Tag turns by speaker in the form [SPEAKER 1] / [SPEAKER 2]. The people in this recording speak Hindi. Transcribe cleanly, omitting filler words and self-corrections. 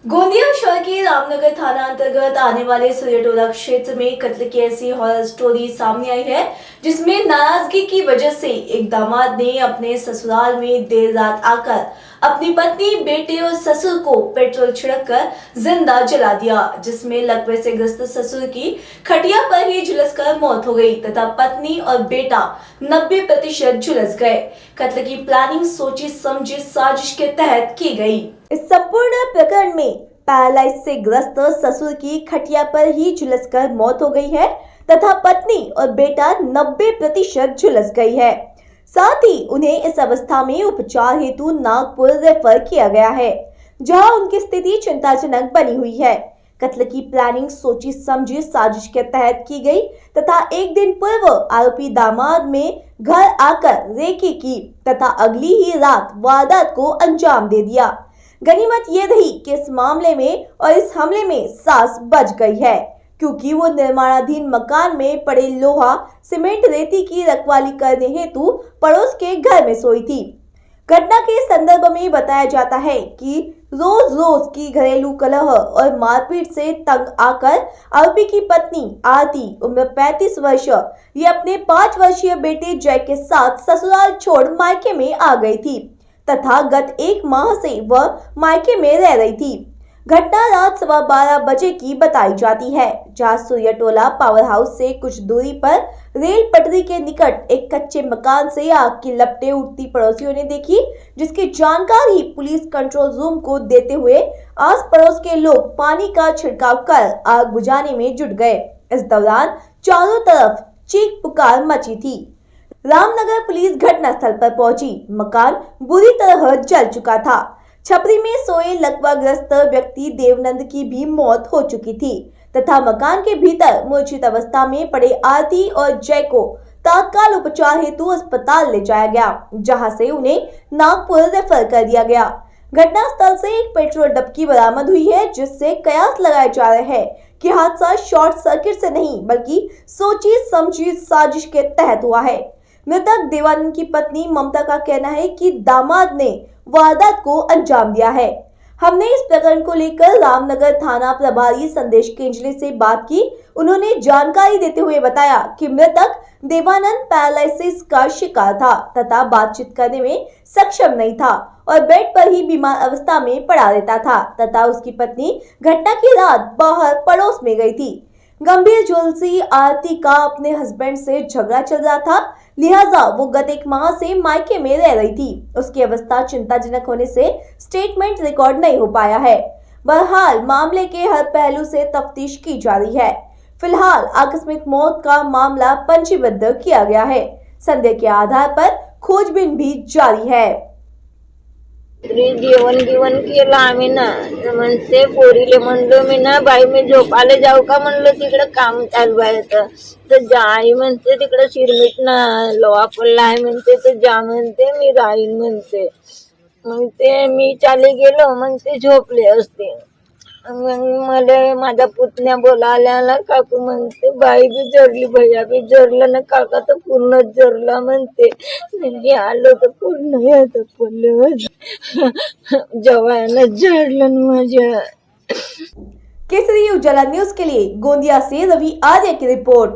[SPEAKER 1] गोंदिया शहर के रामनगर थाना अंतर्गत आने वाले सूर्यटोला क्षेत्र में कत्ल की ऐसी हॉरर स्टोरी सामने आई है जिसमें नाराजगी की वजह से एक दामाद ने अपने ससुराल में देर रात आकर अपनी पत्नी, बेटे और ससुर को पेट्रोल छिड़ककर जिंदा जला दिया, जिसमें लकवे से ग्रस्त ससुर की खटिया पर ही झुलसकर मौत हो गई तथा पत्नी और बेटा 90% झुलस गए। कत्ल की प्लानिंग सोची समझी साजिश के तहत की गई। इस संपूर्ण प्रकरण में पैरालाइज से ग्रस्त ससुर की खटिया पर ही झुलसकर मौत हो गई है तथा पत्नी और बेटा 90% झुलस गई है। साथ ही उन्हें इस अवस्था में उपचार हेतु नागपुर रेफर किया गया है, जहां उनकी स्थिति चिंताजनक बनी हुई है। कत्ल की प्लानिंग सोची समझी साजिश के तहत की गई तथा एक दिन पूर्व आरोपी दामाद में घर आकर रेकी की तथा अगली ही रात वारदात को अंजाम दे दिया। गनीमत ये रही कि इस मामले में और इस हमले में सास बच गई है, क्योंकि वो निर्माणाधीन मकान में पड़े लोहा सीमेंट रेती की रखवाली करने हेतु पड़ोस के घर में सोई थी। घटना के संदर्भ में बताया जाता है कि रोज रोज की घरेलू कलह और मारपीट से तंग आकर आरोपी की पत्नी आरती उम्र 35 वर्ष ये अपने 5 वर्षीय बेटे जय के साथ ससुराल छोड़ मायके में आ गई थी तथा गत 1 माह से वह मायके में रह रही थी। घटना रात 12:15 बजे की बताई जाती है, जहां सूर्यटोला पावर हाउस से कुछ दूरी पर रेल पटरी के निकट एक कच्चे मकान से आग की लपटें उठती पड़ोसियों ने देखी, जिसकी जानकारी पुलिस कंट्रोल रूम को देते हुए आस पड़ोस के लोग पानी का छिड़काव कर आग बुझाने में जुट गए। इस दौरान चारों तरफ चीख पुकार मची थी। रामनगर पुलिस घटनास्थल पर पहुंची। मकान बुरी तरह जल चुका था। छपरी में सोए लकवाग्रस्त व्यक्ति देवनंद की भी मौत हो चुकी थी तथा मकान के भीतर मूर्छित अवस्था में पड़े आरती और जय को तत्काल उपचार हेतु अस्पताल ले जाया गया, जहां से उन्हें नागपुर रेफर कर दिया गया। घटनास्थल से एक पेट्रोल डबकी बरामद हुई है, जिससे कयास लगाए जा रहे हैं कि हादसा शॉर्ट सर्किट से नहीं बल्कि सोची समझी साजिश के तहत हुआ है। मृतक देवानंद की पत्नी ममता का कहना है कि दामाद ने वारदात को अंजाम दिया है। हमने इस प्रकरण को लेकर रामनगर थाना प्रभारी संदेश केंजले से बात की। उन्होंने जानकारी देते हुए बताया कि मृतक देवानंद पैरालिसिस का शिकार था तथा बातचीत करने में सक्षम नहीं था और बेड पर ही बीमार अवस्था में पड़ा रहता था तथा उसकी पत्नी घटना की रात बाहर पड़ोस में गई थी। गंभीर झुलसी आरती का अपने हस्बैंड से झगड़ा चल रहा था, लिहाजा वो गत 1 माह से मायके में रह रही थी। उसकी अवस्था चिंताजनक होने से स्टेटमेंट रिकॉर्ड नहीं हो पाया है। बहरहाल मामले के हर पहलू से तफ्तीश की जा रही है। फिलहाल आकस्मिक मौत का मामला पंजीबद्ध किया गया है। संदेह के आधार पर खोजबीन भी जारी है।
[SPEAKER 2] जेवण केलं आम्ही ना, म्हणते पोरीले म्हणलो मी ना, बाई मी झोपायला जाऊ का म्हणलं, तिकडं काम चालू आहे तर जा. आई म्हणते तिकडं सिरमीट ना लोहा पडला आहे म्हणते, तर जा म्हणते, मी राहीन म्हणते. मग ते मी चाले गेलो, मग ते झोपले असते. मग मला माझा पुतण्या बोलायला काकू म्हणते, बाई बी जरली, भैया बी जरलं ना, काका तर पूर्णच जरला म्हणते. म्हणजे आलो तर पूर्ण येतं पडलं, जवानं जडलं माझ्या.
[SPEAKER 1] केसरी उजाला न्यूज के लिए गोंदिया से रवि आर्य की रिपोर्ट।